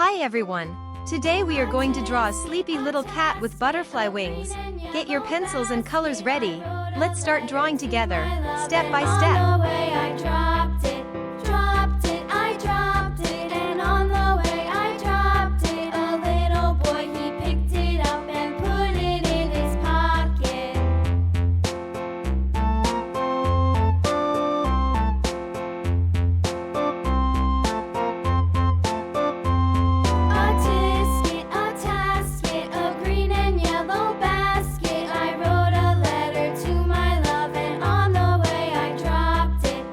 Hi everyone! Today we are going to draw a sleepy little cat with butterfly wings. Get your pencils and colors ready. Let's start drawing together, step by step. On the way I dropped it, and on the way I dropped it. A little boy, he picked it up and put it in his pocket. A tasket, a green and yellow basket. I wrote a letter to my love, and on the way I dropped it.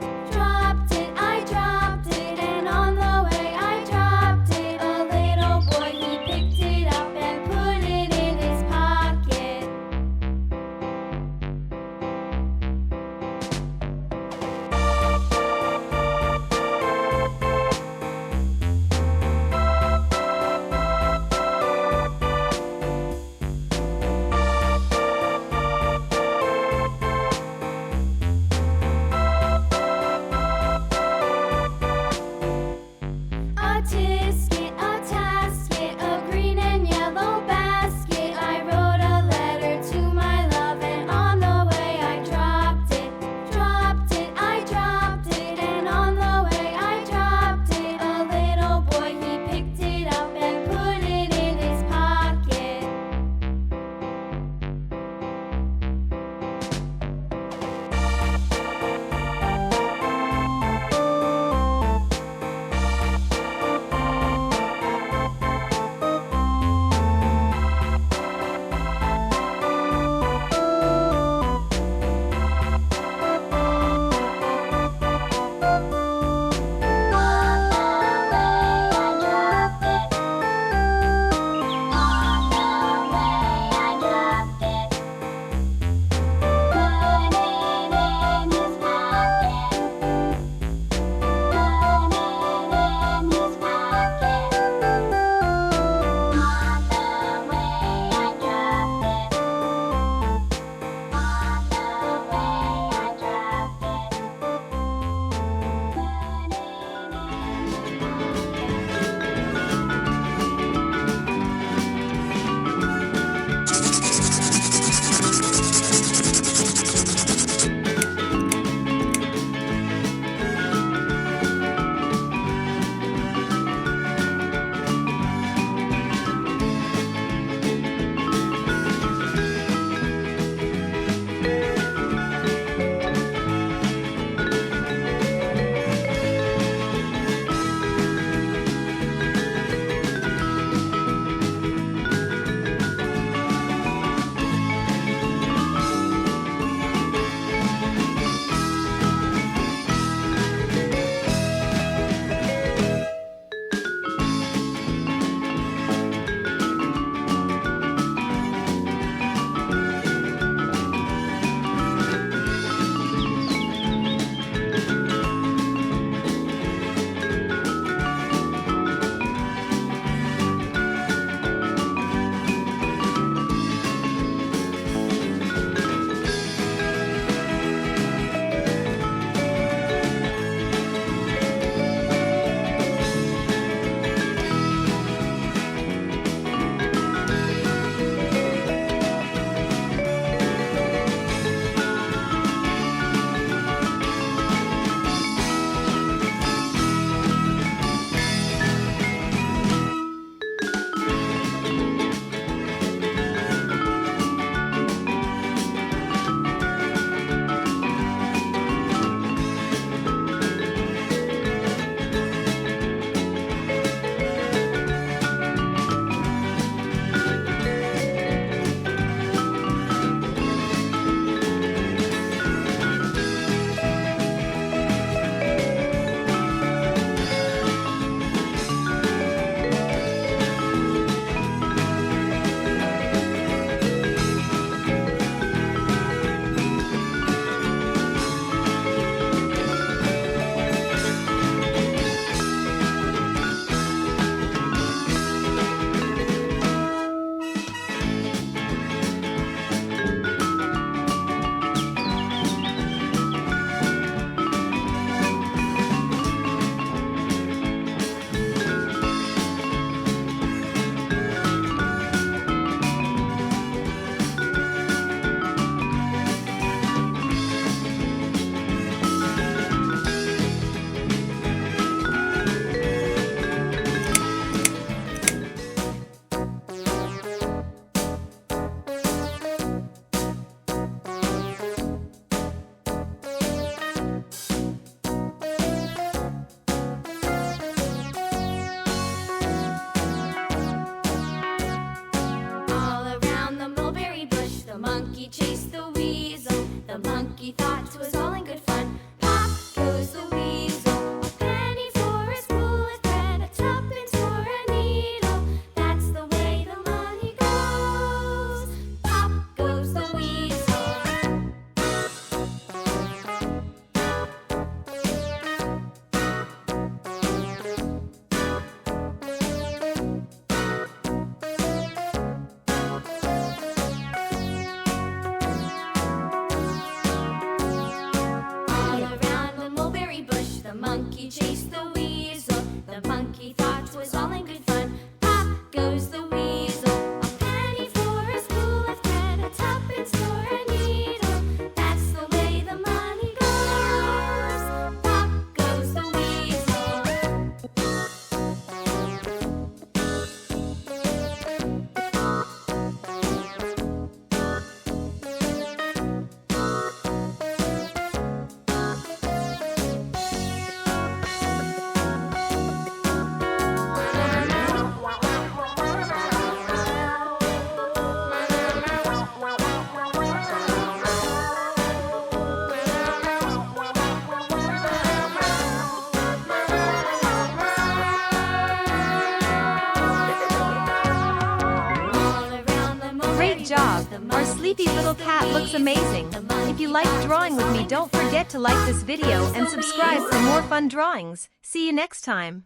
Good job! Our sleepy little cat looks amazing. If you like drawing with me, don't forget to like this video and subscribe for more fun drawings. See you next time.